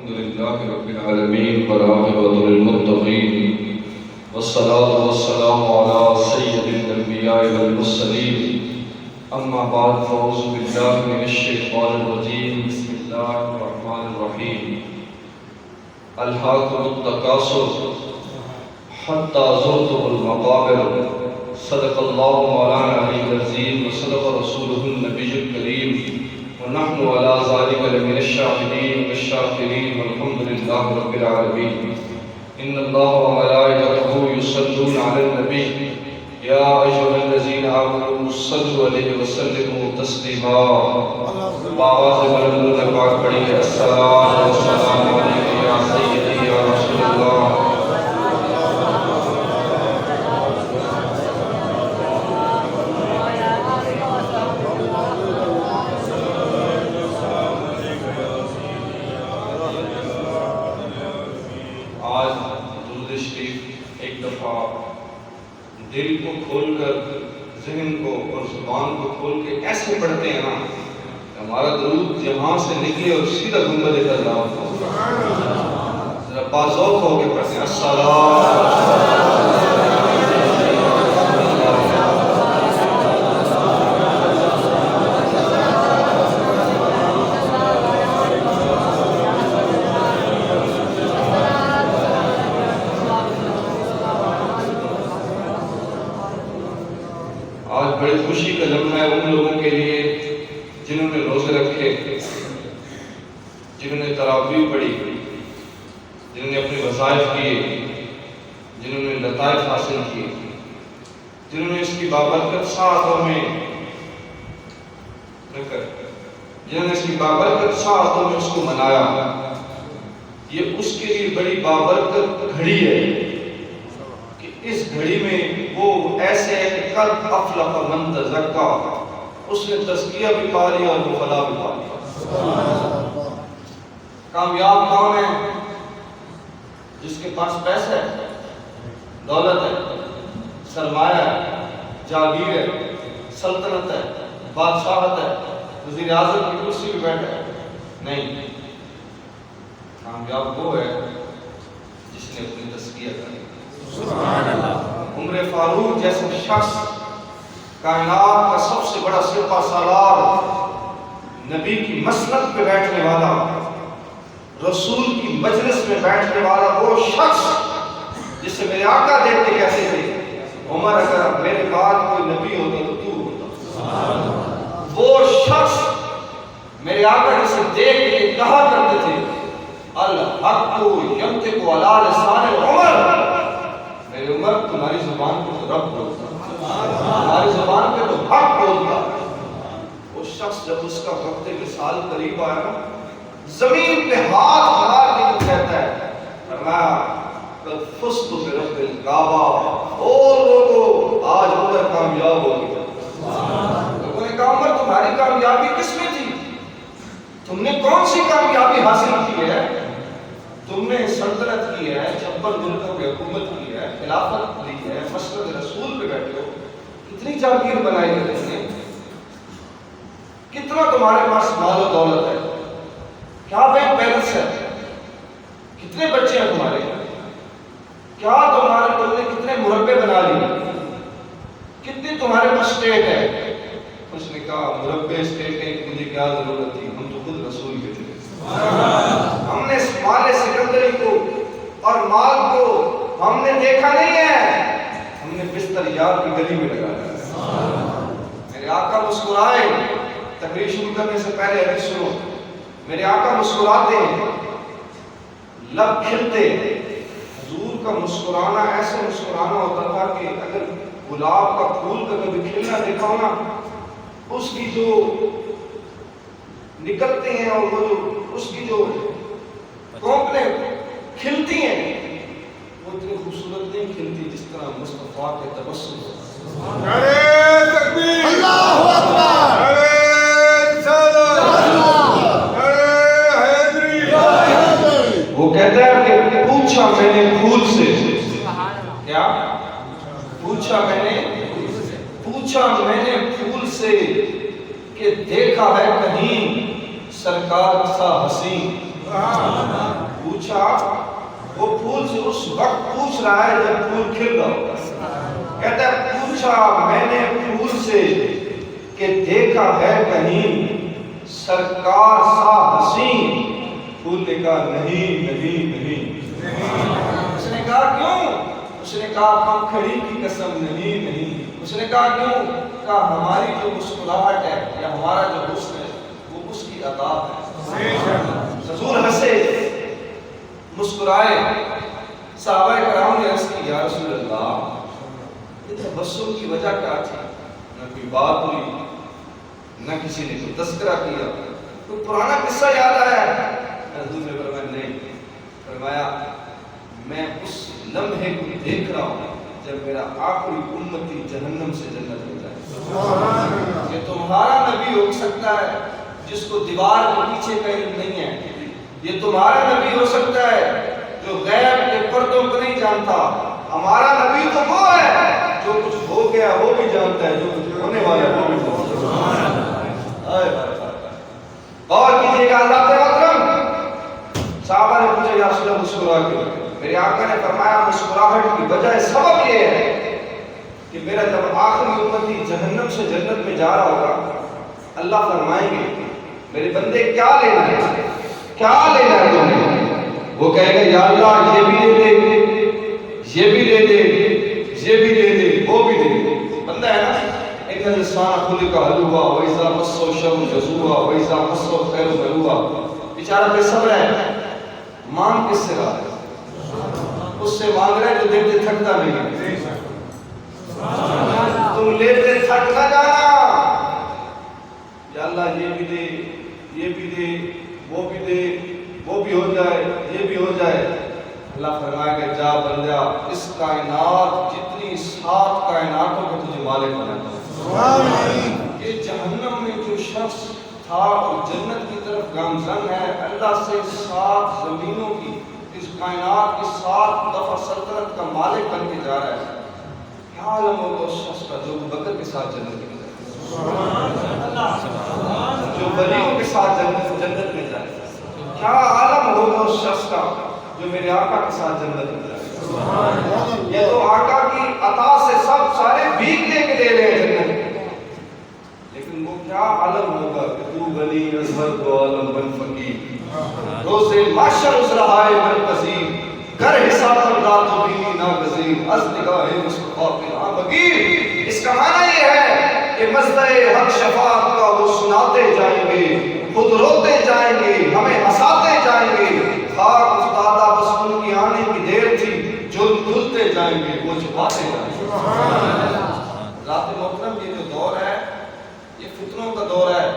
لله رب العالمين والعاقبة للمتقين والصلاة والسلام على سيد الأنبياء والمرسلين أما بعد فأعوذ بالله من الشيطان الرجيم بسم الله الرحمن الرحيم ألهاكم التكاثر حتى زرتم المقابر صدق الله مولانا العلي العظيم وصدق رسوله النبي الكريم ونحن على ذلك لمن الشاهدين والشاكرين والحمد لله رب العالمين. إن الله وملائكته يصلون على النبي يا أيها الذين آمنوا صلوا عليه وسلموا تسليما. بآواز بلند پاک پڑھیے الصلاۃ والسلام علیک یا سیدی یا رسول اللہ. دل کو کھول کر ذہن کو اور زبان کو کھول کے ایسے پڑھتے ہیں نا ہمارا درود جہاں سے نکلے اور سیدھا گنبد خضرا ہو. ذرا باذوق ہو کے پڑھتے ہیں الصلاۃ. آج بڑی خوشی کا لمحہ ہے ان لوگوں کے لیے جنہوں نے روزے رکھے، جنہوں نے تراویح پڑھی، جنہوں نے اپنے وظائف کیے، جنہوں نے لطائف حاصل کیے، جنہوں نے اس کی بابرکت ساعتوں میں اس کو منایا. یہ اس کے لیے بڑی بابرکت گھڑی ہے کہ اس گھڑی میں وہ ایسے ہے کہ قد افلح من تزکا، اس نے تزکیہ بھی پا لیا اور وہ فلاح بھی پا لیا. کامیاب کون ہے؟ جس کے پاس پیسہ ہے، دولت ہے، سرمایہ ہے، جاگیر ہے، سلطنت ہے، بادشاہت ہے، وزیر اعظم کی کرسی پہ بیٹھا ہے. نہیں، کامیاب وہ ہے جس نے اپنی تزکیہ کری. سبحان اللہ. عمر فاروق جیسے شخص، کائنات کا سب سے بڑا سپہ سالار، نبی کی مسند پہ بیٹھنے والا، رسول کی مجلس میں بیٹھنے والا وہ شخص جسے میرے آقا دیکھ کے کہتے تھے عمر اگر میرے بعد کوئی نبی ہوتا تو تو ہوتا. وہ شخص میرے آقا جسے دیکھ کے کہا کرتے تھے الحق ینطق علی لسان عمر، میرے عمر تمہاری زبان پہ تو رب بولتا، تمہاری زبان پہ تو حق بولتا. وہ شخص جب اس کا وقت وصال قریب آیا زمین پہ ہاتھ مار کے تو کہتا ہے فرمایا قد فزت برب الکعبہ، اور لوگوں آج عمر کامیاب ہو گیا. لوگوں نے کہا عمر تمہاری کامیابی کس میں تھی؟ تم نے کون سی کامیابی حاصل کی ہے؟ تم نے سلطنت کی ہے، چپل ملکوں کی حکومت کی ہے، خلافت لی ہے، مسند رسول پہ بیٹھے ہو، کتنی جاگیر بنائی ہے تم نے، کتنا تمہارے پاس مال و دولت ہے، کیا بینک بیلنس ہے، کتنے بچے ہیں تمہارے، کیا تم نے کتنے مربع بنا لیے، کتنی تمہارے پاس اسٹیٹ ہے. اس نے کہا مربع اسٹیٹیں مجھے کیا ضرورت تھی، ہم تو خود رسول کے تھے. ہم نے مال سکندری کو اور مال کو ہم نے دیکھا نہیں ہے، ہم نے بستر یار کی گلی میں لگایا. میرے آقا مسکرائے، تقریر شروع کرنے سے پہلے حدیث سنو. میرے آقا مسکراتے، لب کھلتے. حضور کا مسکرانا ایسے مسکرانا ہوتا تھا کہ اگر گلاب کا پھول کا کبھی کھلنا دیکھا ہو نا، اس کی جو نکلتے ہیں اور وہ جو اس کی جو کونپلیں کھلتی ہیں وہ اتنی خوبصورت نہیں کھلتی جس طرح مصطفیٰ کے تبسم سے. نعرہ تکبیر، اللہ اکبر، نعرہ رسالت، نعرہ حیدری. وہ کہتا ہے کہ پوچھا میں نے پھول سے، کیا پوچھا میں نے پھول سے کہ دیکھا ہے کہیں سرکار سا حسین. پوچھا، وہ پھول سے اس وقت پوچھ رہا ہے جب پھول کھل رہا ہوگا. کہتا ہے پوچھا میں نے پھول سے کہ دیکھا ہے کہیں سرکار سا حسین. پھول نے کہا نہیں نہیں نہیں. اس نے کہا کیوں؟ اس نے کہا پنکھڑی کی قسم نہیں نہیں. اس نے کہا کیوں؟ کہا ہماری جو مسکراہٹ ہے یا ہمارا جو حسن ہے وہ اس کی عطا ہے. حضور ہنسے مسکرائے. صحابہ کرام نے عرض کی یا رسول اللہ یہ تبسم کی وجہ کیا تھی؟ نہ کوئی بات ہوئی، نہ کسی نے کوئی تذکرہ کیا، کوئی پرانا قصہ یاد آیا؟ حضور نے فرمایا نہیں. فرمایا میں اس لمحے کو دیکھ رہا ہوں جب میرا آخری امتی جہنم سے جنت ہو جائے. یہ تمہارا نبی ہو سکتا ہے جس کو دیوار کے پیچھے کا علم نہیں ہے. یہ تمہارا نبی ہو سکتا ہے جو غیب کے پردوں کو نہیں جانتا. ہمارا نبی تو وہ ہے جو کچھ ہو گیا وہ بھی جانتا ہے، جو کچھ ہونے والا ہے وہ بھی جانتا ہے. اور کیجیے گا اللہ کے اکرم. صحابہ نے پوچھا یا رسول اللہ مسکرا کیوں؟ میرے آقا نے فرمایا مسکراہٹ کی وجہ سبب یہ ہے کہ میرا جب آخری امتی جہنم سے جنت میں جا رہا ہوگا اللہ فرمائیں گے میرے بندے کیا لینا ہے، کیا لینا ہے تمہیں؟ وہ کہے گا یا اللہ یہ بھی دے دے، یہ بھی دے دے، یہ بھی دے دے، وہ بھی دے دے. بندہ ہے نا ان الانسان خلق ہلوعا واذا مسہ الشر جزوعا واذا مسہ الخیر منوعا. بیچارہ بے صبر ہے، مانگ کس سے رہا ہے؟ اس سے مانگ رہے جو دیتے تھکتا نہیں ہے. تم لیتے تھک نہ جانا. یا اللہ یہ بھی دے، یہ بھی دے، وہ بھی دے، وہ بھی ہو جائے، یہ بھی ہو جائے. اللہ فرمائے گا جا بندہ اس کائنات جتنی 7 کائناتوں کو تجھے مالک بناتا ہوں. یہ جہنم میں جو شخص تھا اور جنت کی طرف گامزن ہے اللہ سے 7 زمینوں کی اس کائنات کی 7 دفعہ سلطنت کا مالک بن کے جا رہا ہے. کیا عالم ہوگا اس شخص کا جو ابو بکر کے ساتھ جنت میں جائے، جو ولیوں کے ساتھ جنت میں جائے. کیا عالم ہوگا اس شخص کا جو میرے آقا کے ساتھ جنت میں جائے. یہ تو آقا کی عطا سے سب سارے بھیگ لے کے دے رہے ہیں جنت. لیکن وہ کیا عالم ہوگا کہ تو ولی اظہر کو عالم بن فقیر روزے معاشر اس رہائے من پذیر گر حساب رات و بینی ناگزیر از نگاہ مصطفیٰ کے نام بگیر. اس کا معنی یہ ہے کہ مزدہ حق شفاعت کا وہ سناتے جائیں گے، خود روتے جائیں گے، ہمیں ہنساتے جائیں گے. خاک افتادہ بس ان کی آنے کی دیر تھی، جرم دھلتے جائیں گے وہ چھپاتے جائیں گے. ذات محترم یہ جو دور ہے یہ فتنوں کا دور ہے.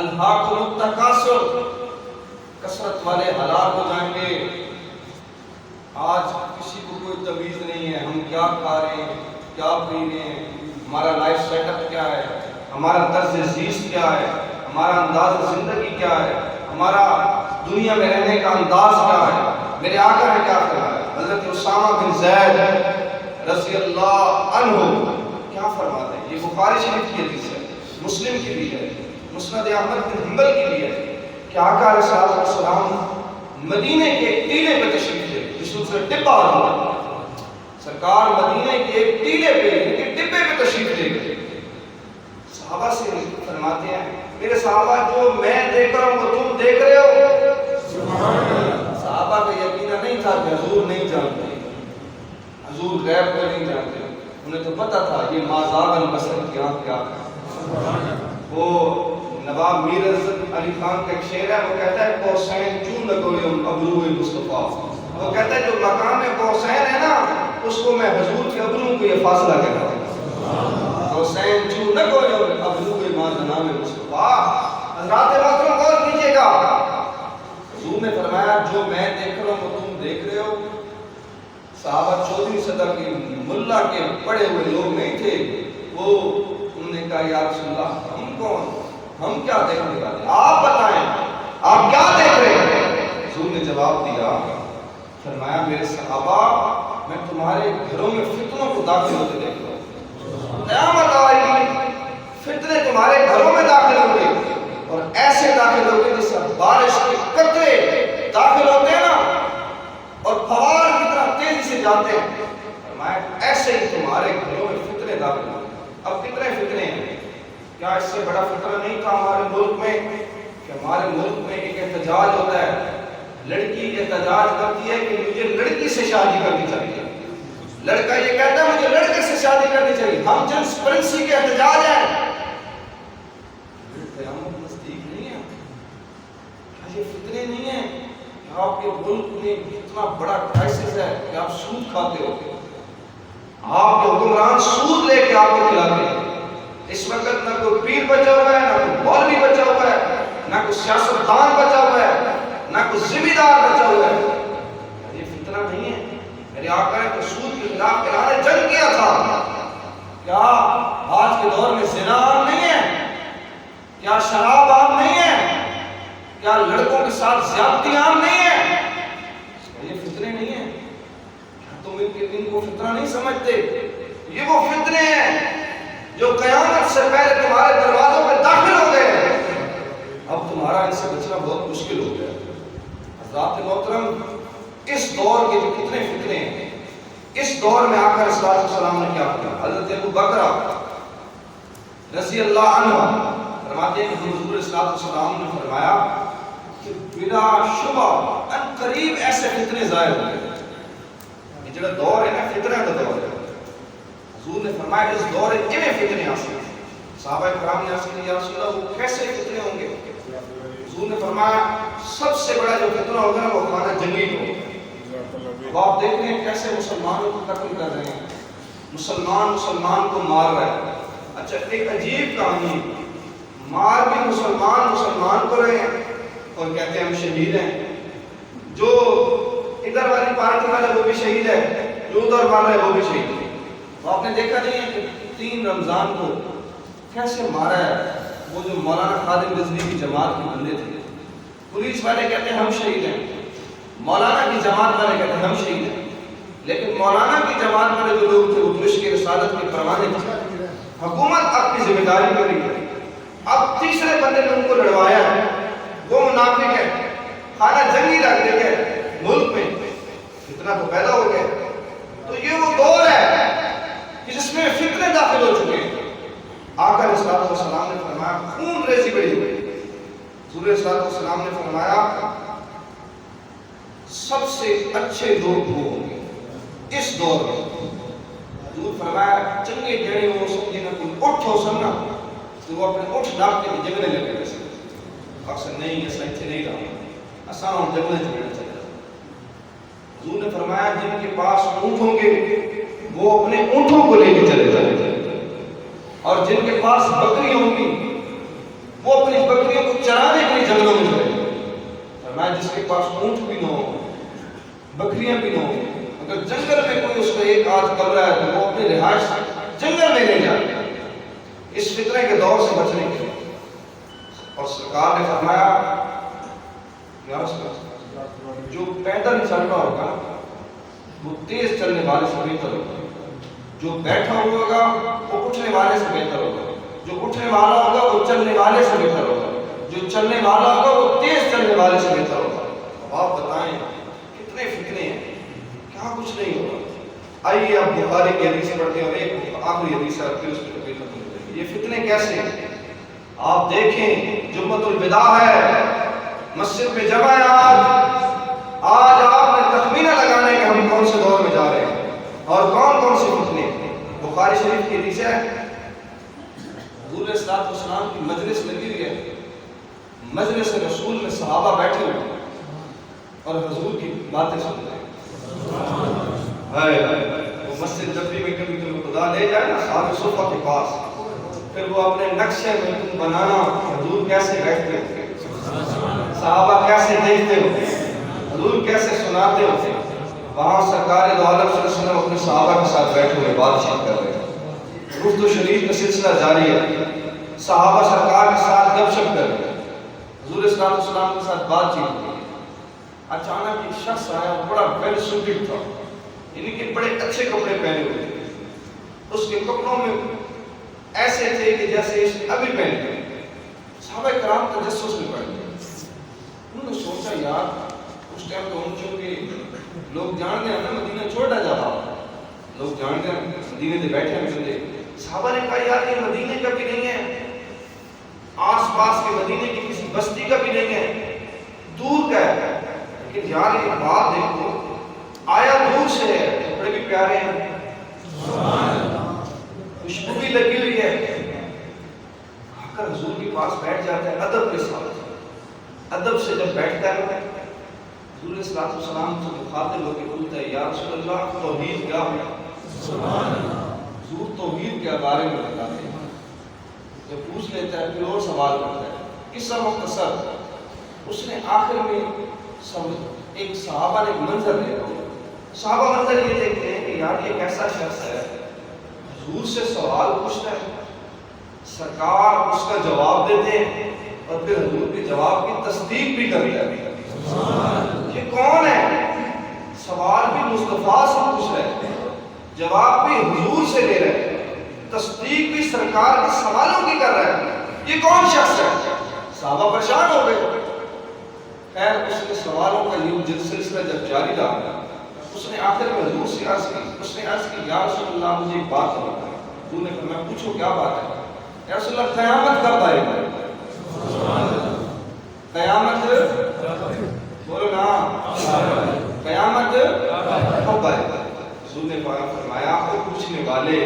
الہاکم التکاثر، کثرت والے ہلاک ہو جائیں گے. آج کسی کو کوئی تمیز نہیں ہے ہم کیا کھا رہے ہیں، کیا پی رہے ہیں، ہمارا لائف سیٹ اپ کیا ہے، ہمارا طرز زیست کیا ہے، ہمارا انداز زندگی کیا ہے، ہمارا دنیا میں رہنے کا انداز کیا ہے. میرے آقا نے کیا فرمایا؟ حضرت اسامہ بن زید رضی اللہ عنہ کیا فرماتے ہیں؟ یہ بخاری شریف کی حدیث ہے، مسلم کی بھی ہے، مسند احمد بن حنبل کی بھی ہے کہ آقا علیہ السلام مدینے کے ایک ٹیلے پہ تشریف لے جس سے ٹبہ آتا. سرکار مدینے کے ایک ٹیلے پہ ایک ٹبے پہ تشریف لے گئے. صحابہ سے فرماتے ہیں میرے صحابہ جو میں دیکھ رہا ہوں وہ تم دیکھ رہے ہو. صحابہ کا یقین نہیں تھا کہ حضور نہیں جانتے، حضور غیب کو نہیں جانتے. انہیں تو پتا تھا یہ مازاغ البصر کی آنکھ کیا ہے. وہ نواب میر عزت علی خان کا ایک شعر ہے، وہ کہتا ہے قوسین چون لگویم ابروئے مصطفیٰ. وہ کہتا ہے جو مقام قوسین ہے نا اس کو میں حضور کے ابرو کو یہ فاصلہ کہتا ہوں. قوسین چون لگویم ابروئے ما جناب مصطفیٰ. حضرات محترم غور کیجیے گا، حضور نے فرمایا جو میں دیکھ رہا ہوں وہ تم دیکھ رہے ہو. صحابہ 14ویں صدی کے ملا کے پڑے ہوئے لوگ نہیں تھے. وہ انہوں نے کہا یا رسول اللہ ہم کون، ہم کیا دیکھنے والے، آپ بتائیں آپ کیا دیکھ رہے ہیں؟ حضور نے جواب دیا، فرمایا میرے صحابہ میں تمہارے گھروں میں فتنوں کو داخل ہوتے دیکھ رہا ہوں. قیامت آئے گی فتنے تمہارے گھروں میں داخل ہوں گے اور ایسے داخل ہوں گے جس سے بارش کے قطرے داخل ہوتے جاتے ہیں فرمایا ایسے ہی تمہارے گھروں میں فتنے داخل ہوئے. اب کتنے فتنے ہیں؟ کیا اس سے بڑا فتنہ نہیں تھا ہمارے ملک میں کہ ہمارے ملک میں ایک احتجاج ہوتا ہے, لڑکی احتجاج کرتی ہے کہ مجھے لڑکی سے شادی کرنی چاہیے, لڑکا یہ کہتا ہے مجھے لڑکے سے شادی کرنی چاہیے. ہم جنس پرنسی کے احتجاج ہیں. قیامت نزدیک نہیں ہے؟ کیا یہ فتنے نہیں ہیں کہ آپ کے ملک میں اتنا بڑا کرائسس ہے کہ آپ سود کھاتے ہو, آپ کے حکمران سود لے کے آپ کو کھلاتے ہیں. اس وقت نہ کوئی پیر بچا ہوا ہے, نہ کوئی مولوی بچا ہوا ہے, نہ کوئی سیاستدان بچا ہوا ہے, نہ کوئی ذمہ دار بچا ہوا ہے. یہ فتنہ نہیں ہے؟ میرے آقا نے تو سود کے خلاف اعلان جنگ کیا تھا. کیا آج کے دور میں زنا عام نہیں ہے؟ کیا شراب عام نہیں ہے؟ کیا لڑکوں کے ساتھ زیادتی عام نہیں ہے؟ یہ فتنے نہیں ہیں؟ کیا تم ان کو فتنہ نہیں سمجھتے؟ یہ وہ فتنے ہیں جو قیامت سے پہلے تمہارے دروازوں میں داخل ہو گئے. اب تمہارا ان سے بچنا بہت مشکل ہو گیا. حضرات محترم, اس دور کے جو کتنے فتنے ہیں, اس دور میں آقا علیہ السلام نے کیا کیا؟ حضرت ابو بکر رضی اللہ عنہ فرماتے ہیں کہ حضور صلی اللہ علیہ وسلم نے فرمایا کہ بلا شبہ ان قریب ایسے فتنے ظاہر ہوں گے. یہ جو دور ہے نا, فتنہ کا دور ہے. حضور نے فرمایا اس دور میں فتنے آسے. صحابہ کرام نے عرض کیا یا رسول اللہ وہ کیسے فتنے ہوں گے؟ حضور نے فرمایا سب سے بڑا جو فتنہ ہوگا وہ ہمارا جنگی ہوگا. اب آپ دیکھ رہے ہیں کیسے مسلمانوں کو قتل کر رہے ہیں, مسلمان کو مار رہے ہیں. اچھا ایک عجیب کہانی, مار بھی مسلمان کو رہے ہیں اور کہتے ہیں ہم شہید ہیں. جو ادھر والی پارٹی والا وہ بھی شہید ہے, جو ادھر والا ہے وہ بھی شہید ہے. تو آپ نے دیکھا نہیں ہے کہ 3 رمضان کو کیسے مارا ہے وہ جو مولانا خادم رضوی کی جماعت کے بندے تھے. پولیس والے کہتے ہیں ہم شہید ہیں, مولانا کی جماعت والے کہتے ہیں ہم شہید ہیں. لیکن مولانا کی جماعت والے جو لوگ تھے وہ مشق رسالت کے پروانے تھے. حکومت اپنی ذمہ داری کر رہی ہے. اب تیسرے بندے نے ان کو لڑوایا ہے, وہ منافق ہے, خانہ جنگی لگ گئی ہے ملک میں, فتنہ تو پیدا ہو گیا. تو یہ وہ دور ہے کہ جس میں فتنے داخل ہو چکے ہیں. آقا علیہ السلام نے فرمایا خون ریزی بڑی ہوئی. حضور علیہ السلام نے فرمایا سب سے اچھے لوگ وہ ہوں گے اس دور میں. حضور فرمایا چنگے جڑے ہو سمجھے نہ کوئی اٹھ ہو سمنا تو وہ اپنے اٹھ ڈاک کے جگنے لگے ویسے. اکثر نہیں ایسا اتنے نہیں رہا, آسان جگنے چلنا چاہیے. حضور نے فرمایا جن کے پاس اونٹ ہوں گے وہ اپنے اونٹوں کو لے کے چلے جائیں, اور جن کے پاس بکری ہوں گی وہ اپنی بکریوں کو چرانے کے لیے جنگلوں میں جائیں. فرمایا جس کے پاس اونٹ بھی نہ ہو, بکریاں بھی نہ ہو, اگر جنگل میں کوئی اس کا ایک آدھ کمرہ ہے تو وہ اپنی رہائش جنگل میں لے جائے اس فتنے کے دور سے بچنے کے لیے. اور سرکار نے فرمایا جو پیدل چل رہا ہوگا وہ تیز چلنے والے سے بہتر ہوگا, جو بیٹھا ہوا ہوگا وہ اٹھنے والے سے بہتر ہوگا, جو اٹھنے والا ہوگا وہ چلنے والے سے بہتر ہوگا, جو چلنے والا ہوگا وہ تیز چلنے والے سے بہتر ہوگا. اب آپ بتائیں کتنے فتنے ہیں, کیا کچھ نہیں ہوگا. آئیے آپ بخاری کی حدیث پڑھتے ہیں اور ایک آخری حدیث ہے پھر اس پہ تقریر ختم ہو جائے گی. یہ فتنے کیسے ہیں آپ دیکھیں. جمعۃ الوداع ہے, مسجد میں جمع ہے. آج آپ نے تخمینہ لگانا ہے کہ ہم کون سے دور میں جا رہے ہیں اور کون کون سے فتنے. بخاری شریف کی حدیث ہے, حضور علیہ السلام کی مجلس لگی ہوئی ہے, مجلس رسول میں صحابہ بیٹھے ہوئے ہیں اور حضور کی باتیں سن رہے ہیں. وہ مسجد جب بھی کبھی تم خدا لے جائے نا صاحب صفہ کے پاس, پھر وہ اپنے نقشے میں تم بنانا حضور کیسے بیٹھتے ہوتے, صحابہ کیسے دیکھتے ہوتے, حضور کیسے سناتے ہوتے. وہاں سرکار دو عالم صلی اللہ علیہ وسلم اپنے صحابہ کے ساتھ بیٹھے ہوئے بات چیت کر رہے ہیں. گفت و شریف کا سلسلہ جاری ہے, صحابہ سرکار کے ساتھ گپ شپ کر رہے ہیں, حضور صلی اللہ علیہ وسلم کے ساتھ بات چیت کی. اچانک ایک شخص آیا, بڑا ویل سوٹڈ تھا, یعنی کہ بڑے اچھے کپڑے پہنے ہوئے تھے. اس کے کپڑوں میں ایسے تھے کہ جیسے ابھی پہنے ہوئے. صحابہ کرام تجسس میں پڑ گئے. انہوں نے سوچا یار اس ٹائم تو ان چونکہ لوگ جانتے ہیں نا مدینہ چھوٹا جگہ، لوگ جانتے ہیں مدینے سے بیٹھے ہیں بندے. صحابہ نے کہا یار یہ مدینے کا بھی نہیں ہے، آس پاس کے مدینے کی کسی بستی کا بھی نہیں ہے، دور کا ہے. لیکن یار یہ بات دیکھو، آیا دور سے ہے، کپڑے بھی پیارے ہیں، خوشبو بھی لگی ہوئی ہے. آ کر حضور کے پاس بیٹھ جاتا ہے ادب کے ساتھ. ادب سے جب بیٹھتا ہے حضور صلی اللہ علیہ وسلم سے مخاطب ہو کے پوچھتا ہے یا رسول اللہ توحید کیا ہے؟ حضور توحید کے بارے میں بتاتے ہیں. جب پوچھ لیتا ہے پھر اور سوال کرتا ہے. قصہ مختصر، اس نے آخر میں ایک صحابہ نے منظر دیکھا. صحابہ منظر یہ دیکھتے ہیں کہ یار یہ کیسا شخص ہے، حضور سے سوال پوچھتا ہے، سرکار اس کا جواب دیتے ہیں اور پھر حضور کے جواب کی تصدیق بھی کرتے ہیں. یہ کون ہے؟ سوال بھی مصطفیٰ سے پوچھ رہے ہیں، جواب بھی حضور سے لے رہے ہیں، تصدیق بھی سرکار کے سوالوں کی کر رہے ہیں. یہ کون شخص ہے؟ صحابہ پریشان ہو گئے. خیر اس کے سوالوں کا یہ سلسلہ جب جاری رہا، اس نے آخر میں حضور سے عرض کی. اس نے عرض کی یا رسول اللہ مجھے ایک بات بتائیں. حضور نے فرمایا پوچھو کیا بات ہے؟ یا رسول اللہ قیامت کب آئے گی؟ قیامت بولو نا، قیامت کب آئے گی؟ حضور نے فرمایا آپ کو پوچھنے والے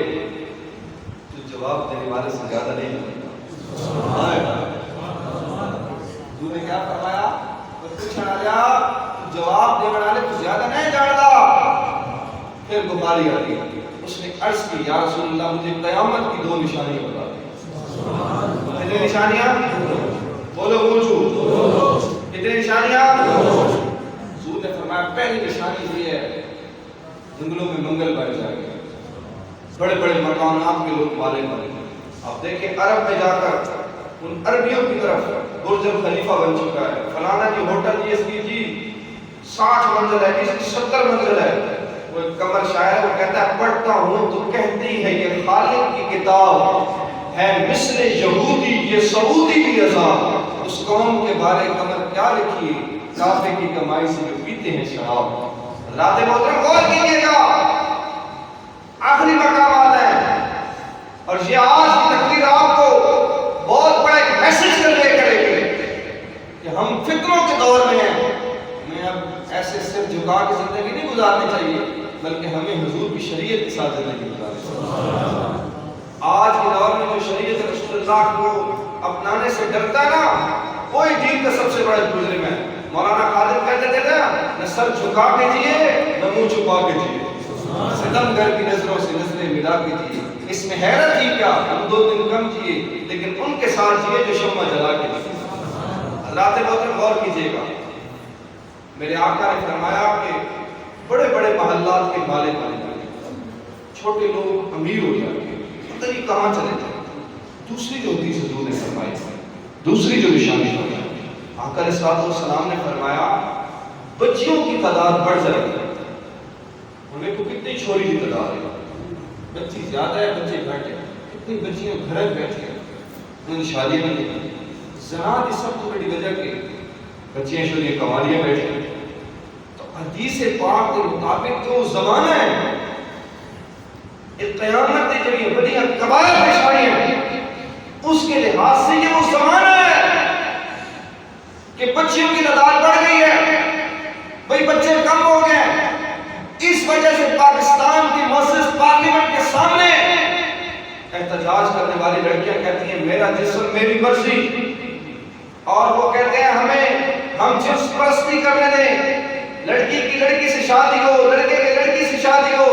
تو جواب دینے والے سے زیادہ نہیں ہوگا. حضور نے کیا فرمایا؟ پوچھنے والا جواب دینے والے تو زیادہ نہیں جانتا. پھر بخاری آ گئی، اس نے عرض کی یا رسول اللہ مجھے قیامت کی 2 نشانیاں بتا دیں. کتنی نشانیاں؟ بولو پوچھو کتنی نشانیاں؟ حضور نے فرمایا پہلی نشانی یہ ہے جنگلوں میں منگل بڑھ جائے گا، بڑے بڑے مکانات کے لوگ مالک بنے گے. آپ دیکھیں عرب میں جا کر ان عربیوں کی طرف برج خلیفہ بن چکا ہے. فلانا جی ہوٹل جی اس کی 60 منزل ہے، اس کی 70 منزل ہے. وہ ایک قمر شاعر وہ کہتا ہے پڑھتا ہوں تو کہتی ہے یہ خالق کی کتاب ہے مثل یہودی یہ سعودی کی عذاب. اس قوم کے بارے قمر کیا لکھی ہے، کافے کی کمائی سے جو پیتے ہیں شراب. رات محترم غور کیجیے گا، آخری مقامات ہیں اور یہ آج کی تقریر آپ کو بہت بڑا ایک میسج کرنے کرے گی کہ ہم فتنوں کے دور میں ہیں. ہمیں اب ایسے سر جھکا کے زندگی نہیں گزارنی چاہیے، بلکہ ہمیں حضور کی شریعت کے ساتھ زندگی گزارنی چاہیے. آج کے دور میں جو شریعت رسول اللہ کو اپنانے سے ڈرتا ہے نا، وہی دین کا سب سے بڑا مجرم ہے. مولانا قادر کہتے تھے نا، نہ سر جھکا کے جیے نہ منہ چھپا کے جیے، ستم گر کی نظروں سے نظریں ملا کے جیے. اس میں حیرت ہی کیا، ہم 2 دن کم جیے لیکن ان کے ساتھ جیے جو شمع جلا کے جیے. حضرات محترم غور کیجیے گا، میرے آقا نے فرمایا کہ بڑے بڑے محلات کے مالک بنے جائیں، چھوٹے لوگ امیر ہو جائیں گے، پتہ نہیں کہاں چلے جائیں. دوسری جو حدیث حضور نے فرمائی، دوسری جو نشانی فرمائی، آقا علیہ الصلوۃ والسلام نے فرمایا بچیوں کی تعداد بڑھ جائے گی. انہیں کو کتنی چھوری کی تعداد ہے، بچی زیادہ ہے بچے گھٹ ہیں. کتنی بچیاں گھر بیٹھ ہیں، انہیں شادیاں نہیں کی. زنا کی سب سے بڑی وجہ کہ بچیاں شوریاں کمالیاں بیٹھ ہیں. تو حدیث پاک کے مطابق جو زمانہ ہے ایک قیامت کے جو یہ بڑی کبائر پیشانیاں ہیں، اس کے لحاظ سے یہ وہ زمانہ ہے کہ بچیوں کی تعداد بڑھ گئی ہے، بھئی بچے کم ہو گئے. اس وجہ سے پاکستان کی مؤسس پارلیمنٹ کے سامنے احتجاج کرنے والی لڑکیاں کہتی ہیں میرا جسم میری مرضی، اور وہ کہتے ہیں ہم جنس پرستی کرنے دیں، لڑکی کی لڑکی سے شادی ہو، لڑکے کی لڑکی سے شادی ہو.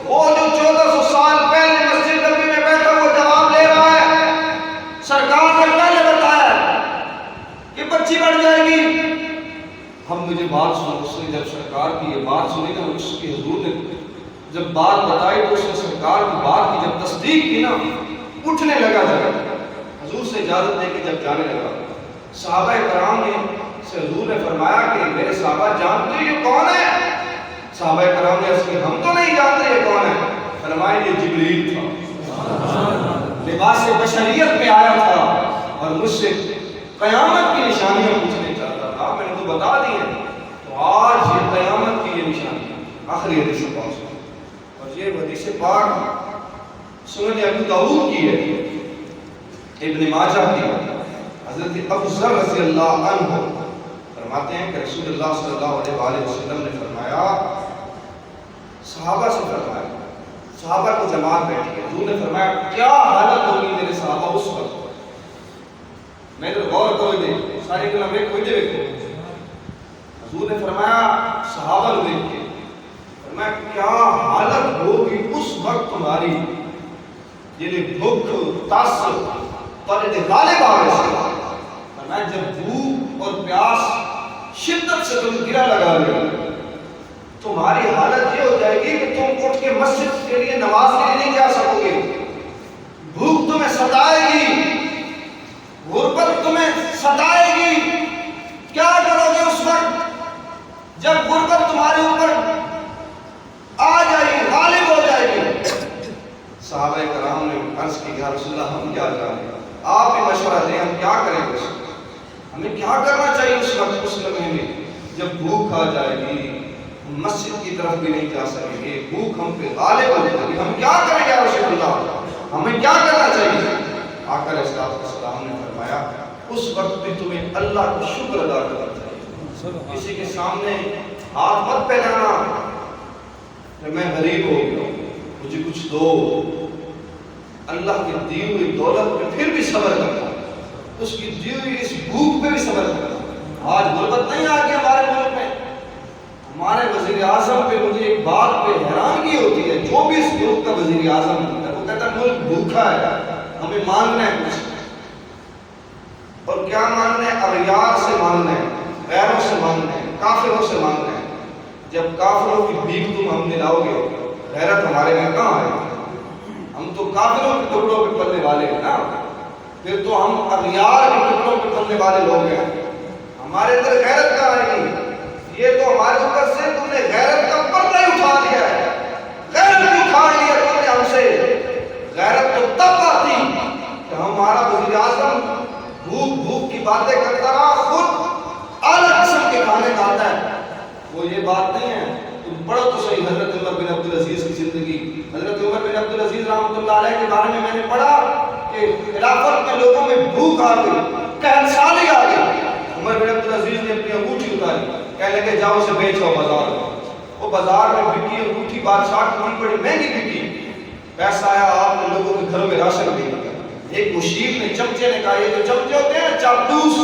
وہ جو 1400 سال پہلے مسجد نبوی میں بیٹھا وہ جواب لے رہا ہے، سرکار نے پہلے بتایا کہ بچی بڑھ جائے گی. ہم مجھے بات سنا، اس نے جب سرکار کی یہ بات سنی نا، اس کی حضور نے جب بات بتائی تو اس نے سرکار کی بات کی جب تصدیق کی نا، اٹھنے لگا جگہ، حضور سے اجازت دے کے جب جانے لگا. صحابہ کرام نے سے حضور نے فرمایا کہ میرے صحابہ جانتے یہ کون ہے؟ صحابہ کرام نے اس کی ہم تو نہیں جانتے یہ کون ہے. فرمایا یہ جبریل تھا، لباس بشریت میں آیا تھا اور مجھ سے قیامت کی نشانیاں پوچھنے چاہتا تھا. میں نے تو بتا دی ہیں، تو آج یہ قیامت کی یہ نشانی پاک سنن ابو داؤد کی ہے، ابن ماجہ کی ہے، حضرت ابو ذر رضی اللہ عنہ فرماتے ہیں کہ رسول اللہ صلی اللہ علیہ وآلہ وسلم نے فرمایا، صحابہ سے فرمایا، صحابہ کو جماعت بیٹھی ہے، حضور نے فرمایا کیا حالت ہوگی میرے صحابہ اس وقت؟ میں ادھر غور کرو دے سارے کلام ایک ہوئی دے حضور نے فرمایا صحابہ نے دیکھ کے فرمایا کیا حالت ہوگی اس وقت تمہاری، یعنی بھوک تاس پر غالب آ گئے، فرمایا جب بھوک اور پیاس شدت سے تم گرا لگا رہے تمہاری حالت یہ ہو جائے گی کہ تم اٹھ کے مسجد کے لیے نماز کے لیے نہیں جا سکو گے، بھوک تمہیں ستائے گی، غربت تمہیں ستائے گی، کیا کرو گے اس وقت جب غربت تمہارے اوپر آ جائے گی، غالب ہو جائے گی؟ صحابہ کرام نے عرض کی یا رسول اللہ ہم کیا جانیں، آپ بھی مشورہ دیں ہم کیا کریں گے، ہمیں کیا کرنا چاہیے اس وقت اس لمحے میں جب بھوک آ جائے گی، مسجد کی طرف بھی نہیں جا سکیں گے، بھوک ہم پہ غالب ہو جائے گی، ہم کیا کریں یا رسول اللہ، ہمیں کیا کرنا چاہیے؟ آقا علیہ السلام نے فرمایا اس وقت بھی تمہیں اللہ کا شکر ادا کرنا چاہیے، کسی کے سامنے ہاتھ مت پھیلانا کہ میں غریب ہو گیا مجھے کچھ دو، اللہ کی دی ہوئی دولت پہ پھر بھی صبر کرنا، اس کی دی ہوئی اس بھوک پہ بھی صبر کرنا۔ آج غربت نہیں آ گئی ہمارے ملک میں، ہمارے وزیر اعظم پہ مجھے ایک بات پہ حیرانگی ہوتی ہے، جو بھی اس ملک کا وزیر اعظم ہے وہ کہتا ہے ملک بھوکا ہے، ہمیں مانگنا ہے کچھ، اور کیا مانگنا ہے؟ اغیار سے مانگنا ہے، غیروں سے مانگنا ہے، کافروں سے مانگنا ہے۔ جب کافروں کی بھیک تم ہم دلاؤ گے غیرت ہمارے میں کہاں آئے گی؟ ہم تو کافروں کے ٹکڑوں پہ پلنے والے ہیں نا، پھر تو ہم اغیار کے ٹکڑوں پہ پلنے والے لوگ ہیں، ہمارے اندر غیرت کہاں آئے گی؟ یہ تو ہمارے اوپر سے تم نے غیرت کا پردہ ہی اٹھا لیا ہے، غیرت بھی اٹھا لیا تم نے ہم سے۔ غیرت تو تب آتی کہ ہمارا وزیر اعظم بھوک کی باتیں کرتا رہا، خود اعلیٰ قسم کے کھانے کھاتا ہے۔ وہ یہ بات نہیں ہے، تم پڑھو تو صحیح حضرت عمر بن عبدالعزیز کی زندگی، حضرت عمر بن عبدالعزیز رحمۃ اللہ علیہ کے بارے میں نے پڑھا کہ خلافت میں لوگوں میں بھوک آ گئی، کہنسالی آ گئی، عمر بن عبدالعزیز نے اپنی انگوٹھی اتاری، کہنے لگے جاؤ اسے بیچو بازار میں۔ وہ بازار میں بکی انگوٹھی بادشاہ کی بڑی مہنگی بکی، پیسہ آیا آپ نے لوگوں کے گھروں میں راشن دے دیا۔ ایک مشیر نے چمچے نے کہا، یہ جو چمچے ہوتے ہیں چاپلوس،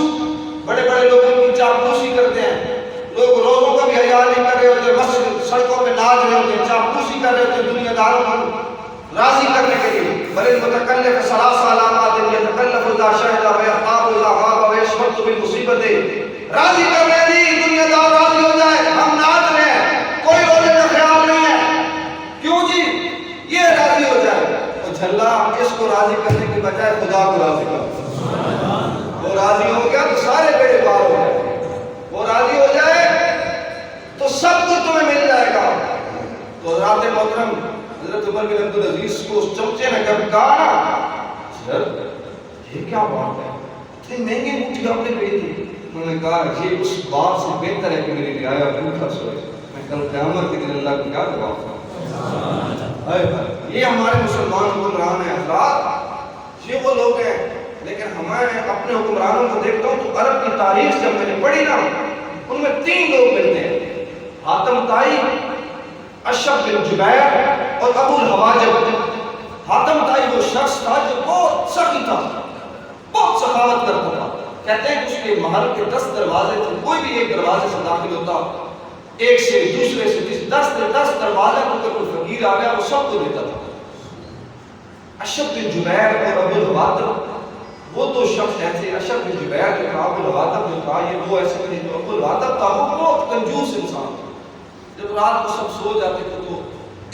بڑے بڑے لوگوں کی چاپلوسی کرتے ہیں، لوگ روزوں کا بھی حیا نہیں کر رہے ہوتے، مسجد سڑکوں پہ ناچ رہے ہوتے، چاپلوسی کر رہے ہوتے دنیا داروں کو راضی کرنے کے لیے۔ بل المتکلف ثلاث علامات یتکلف اذا شهد ويخاف اذا غاب ويشمت بالمصیبت، راضی کر رہے ہیں دنیا دار راضی ہو جائے، ہم ناچ رہے ہیں، کوئی رونے کا خیال نہیں ہے، کیوں جی یہ راضی ہو جائے۔ تو جھلا اس کو راضی کرنے کی بجائے خدا کو راضی کرو، وہ راضی ہو گیا تو سارے بیڑے پار ہو جائے، وہ راضی ہو جائے تو سب کچھ تمہیں مل جائے گا۔ تو حضرات محترم حضرت عمر بن عبدالعزیز کو اس چمچے نے کب کہا نا، سر یہ کیا بات ہے، اتنی مہنگی انگوٹھی آپ نے خریدی تھی؟ انہوں نے کہا یہ اس بات سے بہتر ہے کہ میرے لیے آیا بھوکا سوئے، میں کل قیامت کے دن اللہ کو کیا جواب دوں۔ یہ ہمارے مسلمان حکمران ہیں حضرات، یہ وہ لوگ ہیں، لیکن ہمارے اپنے حکمرانوں کو دیکھتا ہوں تو عرب کی تاریخ جب میں نے پڑھی نا، ان میں تین لوگ ملتے ہیں، حاتم طائی، اشعب بن جبیر اور ابو الحواجب۔ حاتم طائی وہ شخص تھا جو بہت سخی تھا، بہت سخاوت کرتا تھا، کہتے ہیں کہ اس کے محل کے 10 دروازے تھے، کوئی بھی ایک دروازے سے داخل ہوتا، ایک سے دوسرے سے 10 دروازے پر کوئی فقیر آ گیا وہ سب کو دیتا تھا۔ اشعب بن جبیر اور ابو الحواجب وہ دو شخص ایسے، اشعب بن جبیر جو تھا، ابو الحواجب جو تھا، یہ وہ ایسے نہیں، جو ابو الحواجب تھا وہ بہت کنجوس انسان تھا۔ جب رات کو سب سو جاتے تھے تو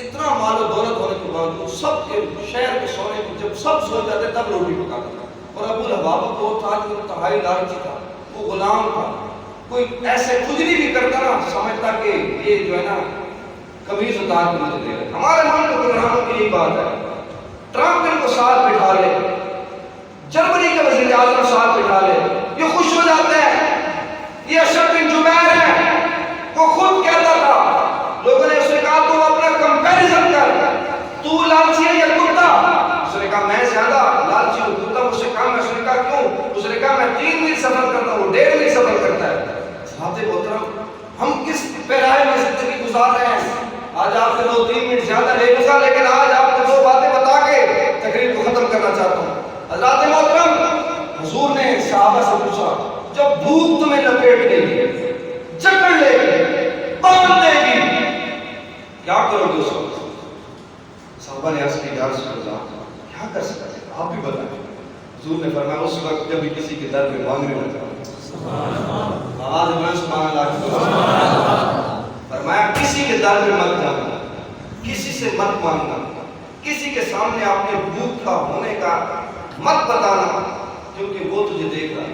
اتنا مال و دولت ہونے کے باوجود سب کے شہر کے سونے کو جب سب سو جاتے تب روٹی پکاتا تھا۔ اور ابو الحواجب وہ تھا جو انتہائی لالچی تھا، وہ غلام تھا، کوئی ایسے کھجلی بھی کرتا نا سمجھتا کہ یہ جو ہے نا قمیض اتار کے مجھے دے رہے۔ ہمارے ملک کے حکمرانوں کی یہی بات ہے، ٹرمپ ان کو ساتھ بٹھا لے، جرمنی کے وزیر اعظم ساتھ بٹھا لے، یہ خوش ہو جاتے ہیں۔ یہ اشعب بن جبیر ہے، وہ خود کہتا تھا، لوگوں نے اسے کہا تو اپنا کمپیریزن کر، تو صحابہ سے پوچھا جب بھوک تمہیں لپیٹ گئی، جکڑ لے گی، باندھ دے گی، کیا کرو گے اس وقت؟ صحابہ نے عرض کی یا رسول اللہ کیا کر سکتے ہیں آپ بھی بتائیں۔ حضور نے فرمایا اس وقت جب بھی کسی کے در میں مانگنے نہ جاؤ۔ آواز میں سبحان اللہ۔ فرمایا کسی کے در میں مت جانا، کسی سے مت مانگنا، کسی کے سامنے آپ نے بھوکا ہونے کا مت بتانا، کیونکہ وہ تجھے دیکھ رہا ہے۔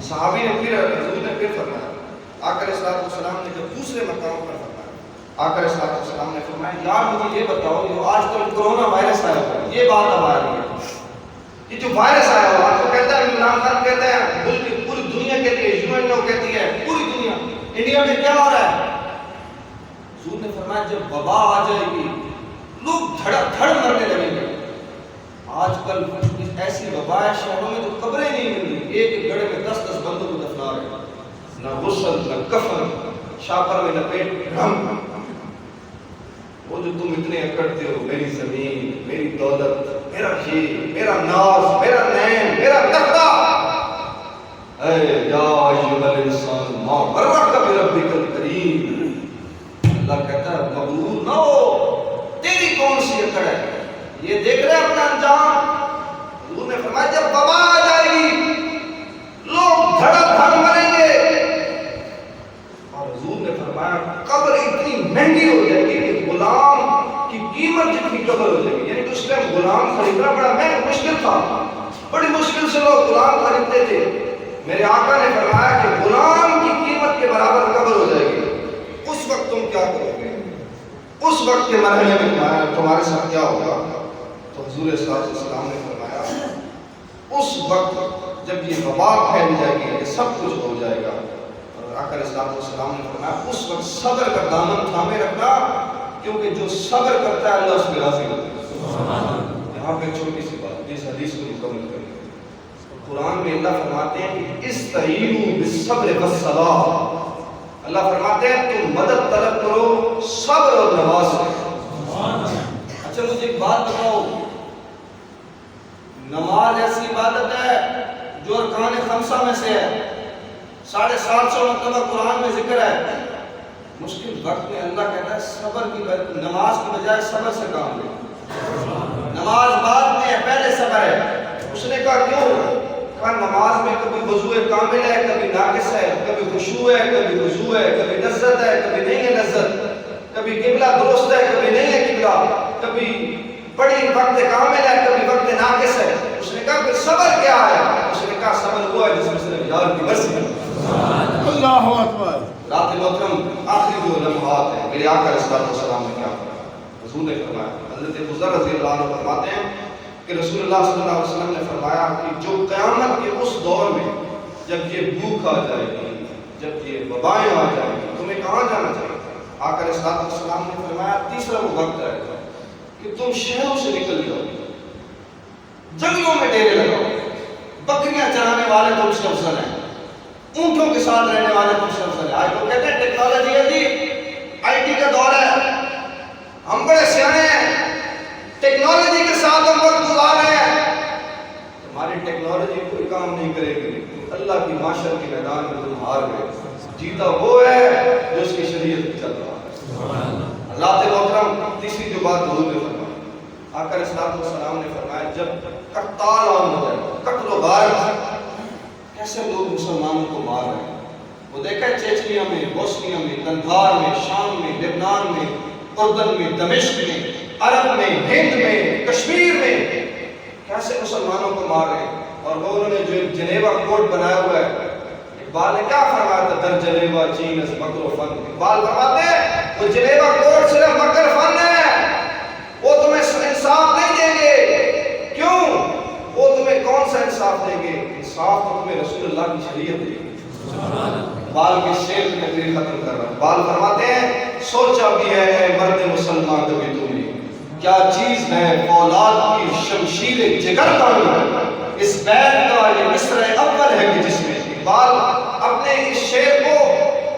صحابی نے پھر حضور نے پھر فرمایا، آقا علیہ السلام نے جب دوسرے مقام پر فرمایا، آقا علیہ السلام نے فرمایا یار مجھے یہ بتاؤ جو آج کل کرونا وائرس آیا ہوا ہے، یہ بات اب آ رہی ہے، یہ جو وائرس آیا ہوا ہے تو کہتا ہے عمران خان کہتا ہے ملک پوری دنیا کہتی ہے، UN کہتی ہے پوری دنیا، انڈیا میں کیا ہو رہا ہے؟ حضور نے فرمایا جب وبا آ جائے گی لوگ دھڑ مرنے لگیں گے۔ آج کل کچھ ایسی وبا ہے شہروں میں تو قبریں نہیں مل رہی، ایک ایک گڑھے میں 10 بندوں کو دفنا رہے ہیں، نہ غسل نہ کفن، شاپر میں لپیٹ ڈھم۔ وہ جو تم اتنے اکڑتے ہو میری زمین، میری دولت، میرا یہ، میرا ناز، میرا نعیم، میرا تختا، اے یا ایھا الانسان ما غرک بربک الکریم، اللہ کہتا ہے مغرور نہ ہو، تیری کون سی اکڑ ہے، یہ دیکھ رہے اپنا انجام۔ حضور نے فرمایا جب وبا آ جائے گی لوگ دھڑ مریں گے، اور حضور نے فرمایا قبر اتنی مہنگی ہو جائے گی کہ غلام کی قیمت جتنی قبر ہو جائے گی، یعنی اس ٹائم غلام خریدنا بڑا مشکل تھا، بڑی مشکل سے لوگ غلام خریدتے تھے۔ میرے آقا نے فرمایا کہ غلام کی قیمت کے برابر قبر ہو جائے گی، اس وقت تم کیا کرو گے؟ اس وقت کے مرحلے میں تمہارے ساتھ کیا ہوگا؟ تو حضور صلی اللہ علیہ وسلم نے فرمایا اس وقت جب یہ وبا پھیل جائے گی یہ سب کچھ ہو جائے گا، اور آقا علیہ السلام نے فرمایا اس وقت صبر کا دامن تھامے رکھنا، کیونکہ جو صبر کرتا ہے اللہ اس میں راضی ہوتا ہے۔ یہاں پہ چھوٹی سی بات جس حدیث کو مکمل کریں، قرآن میں اللہ فرماتے ہیں کہ استعینوا بالصبر والصلاۃ، اللہ فرماتے ہیں تم مدد طلب کرو صبر اور نماز سے۔ اچھا مجھے ایک بات بتاؤ، نماز ایسی عبادت ہے جو ارکان خمسہ میں سے ہے، 750 مرتبہ قرآن میں ذکر ہے، مشکل وقت میں اللہ کہتا ہے صبر کی نماز کی بجائے صبر سے کام لے، نماز بعد میں ہے پہلے صبر ہے۔ اس نے کہا کیوں؟ کہا نماز میں کبھی وضو کامل ہے، کبھی ناقص ہے، کبھی خشوع ہے، کبھی وضو ہے، کبھی لذت ہے، کبھی نہیں ہے لذت، کبھی قبلہ درست ہے، کبھی نہیں ہے قبلہ، کبھی بڑی وقت کامل ہے، کبھی وقت ناقص ہے۔ اس نے کہا پھر صبر کیا ہے؟ اس نے کہا صبر وہ ہے جس میں صرف یار کی مرضی ہے۔ اللہ اکبر۔ رات محترم آخری جو لمحات ہیں میرے آقا علیہ السلام نے کیا فرمایا؟ حضور نے فرمایا، حضرت ابو ذر رضی اللہ عنہ فرماتے ہیں کہ رسول اللہ صلی اللہ علیہ وسلم نے فرمایا کہ جو قیامت کے اس دور میں جب یہ بھوک آ جائے گی، جب یہ وبائیں آ جائیں گی، تمہیں کہاں جانا چاہیے؟ آقا علیہ السلام نے فرمایا تیسرا وہ وقت آئے گا کہ تم شہروں سے نکل جاؤ، جنگلوں میں ڈیرے لگاؤ، بکریاں چرانے والے تم سے افضل ہیں، اونٹوں کے ساتھ رہنے والے تم سے افضل ہیں۔ آج لوگ کہتے ہیں ٹیکنالوجی ہے جی، IT کا دور ہے، ہم بڑے سیانے ہیں، ٹیکنالوجی کے ساتھ ہم وقت گزار رہے ہیں۔ تمہاری ٹیکنالوجی کوئی کام نہیں کرے گی، اللہ کی معاشر کے میدان میں تم ہار گئے، جیتا وہ ہے جو اس کی شریعت پہ چل رہا ہے۔ اللہ محترم تیسری جو بات حضور نے فرمائی، آقا علیہ السلام نے فرمایا جب قتال عام ہو جائے، قتل و غارت، کیسے لوگ مسلمانوں کو مار رہے ہیں، وہ دیکھا ہے چیچنیا میں، بوسنیا میں، قندھار میں، شام میں، لبنان میں، اردن میں، دمشق میں، عرب میں، ہند میں، کشمیر میں، کیسے مسلمانوں کو مار رہے ہیں۔ اور وہ انہوں نے جو جنیوا کوڈ بنایا ہوا ہے، اقبال نے کیا فرمایا تھا؟ در جنیوا چین از مکر و فن، اقبال فرماتے ہیں وہ جنیوا کوڈ صرف مکر فن ہے، وہ تمہیں انصاف نہیں دیں گے۔ کیوں؟ وہ تمہیں کون سا انصاف دیں گے؟ انصاف تو تمہیں رسول اللہ کی شریعت دے گی۔ اقبال کے شعر کی تقریر ختم کر رہا ہے، اقبال فرماتے ہیں سوچا بھی ہے اے مرد مسلمان کبھی تو نے کیا چیز ہے فولاد کی شمشیر جگر تانی، اس بیت کا یہ مصرع اول ہے کہ جس میں، اقبال اپنے اس شعر کو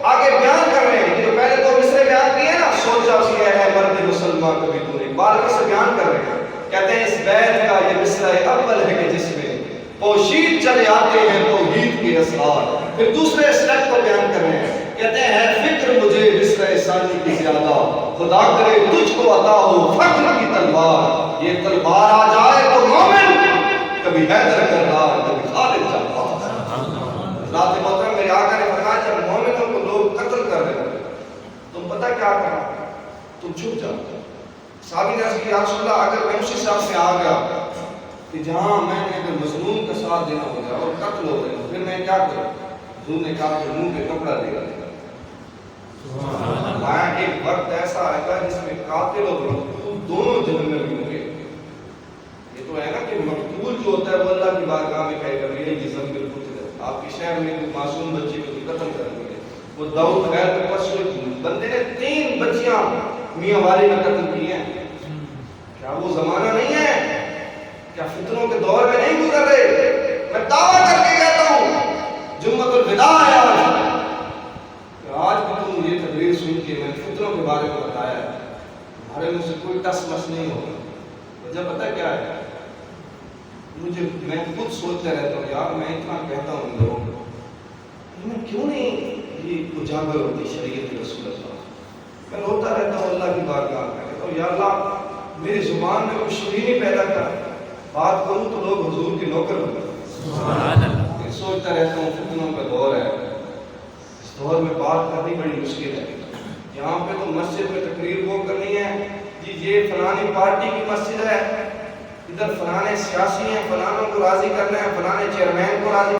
آگے بیان کر رہے ہیں، جو پہلے تو مصرع بیان کیے نا، سوچا بھی ہے مرد مسلمان کبھی تو نے، اقبال کیسے بیان کر رہے ہیں؟ کہتے ہیں اس بیت کا یہ مصرع اول ہے کہ جس میں پوشید چلے آتے ہیں توحید کے اسرار. پھر دوسرے اسٹیپ کو بیان کر رہے ہیں, کہتے ہیں فکر مجھے مصرع ثانی کی زیادہ, خدا کرے تجھ کو عطا ہو فخر کی تلوار. یہ تلوار آ جائے تو مومن کبھی حیدر کرار کبھی خالد جعفر. ذات محترم میرے آقا نے فرمایا جب مومنوں کو لوگ قتل کر رہے ہیں تم پتہ کیا کرنا, تم چھپ جاؤ. صحابی نے عرض کیا یا رسول اللہ اگر میں اسی صاحب سے آ گیا کہ جہاں میں نے اگر مظلوم کا ساتھ دینا ہو جائے اور قتل ہو گئے پھر میں کیا کروں؟ حضور نے کہا کہ منہ پہ کپڑا دے گا. ایک وقت ایسا آئے گا جس میں قاتل اور مقتول دونوں جہنم میں ہوں گے. یہ تو ہے نا کہ مقتول جو ہوتا ہے وہ اللہ کی بارگاہ میں کہے گا میرے جسم کے پتر آپ کے شہر میں کوئی معصوم بچے کو قتل کر دیں گے. وہ داؤد خیر کے پاس بندے نے 3 بچیاں میاں والے نے قتل کی ہیں. کیا وہ زمانہ نہیں ہے؟ کیا فتنوں کے دور میں نہیں گزر رہے؟ میں دعویٰ کر کے کہتا ہوں جمعۃ الوداع ہے آج بھی تم یہ تقریر سن کے میں فتنوں کے بارے میں بتایا ہے, ہمارے مجھ سے کوئی ٹس مس نہیں ہوگا. وجہ پتہ کیا ہے؟ میں خود سوچتا رہتا ہوں یار میں اتنا کہتا ہوں لوگوں کو میں کیوں نہیں یہ اجاگر ہوتی شریعت رسول اللہ. میں روتا رہتا ہوں اللہ کی بارگاہ میں, کہتا ہوں یا اللہ میری زبان میں کچھ بھی نہیں پیدا کر, بات کروں تو لوگ حضور کی نوکر بن گئے. سبحان اللہ. میں سوچتا رہتا ہوں فتنوں کا دور ہے, اس دور میں بات کرنی بڑی مشکل ہے. یہاں پہ تو مسجد میں تقریر وہ کرنی ہے جی یہ فلانی پارٹی کی مسجد ہے, ادھر فلانے سیاسی ہیں, فلانوں کو راضی کرنا ہے, فلانے چیئرمین کو راضی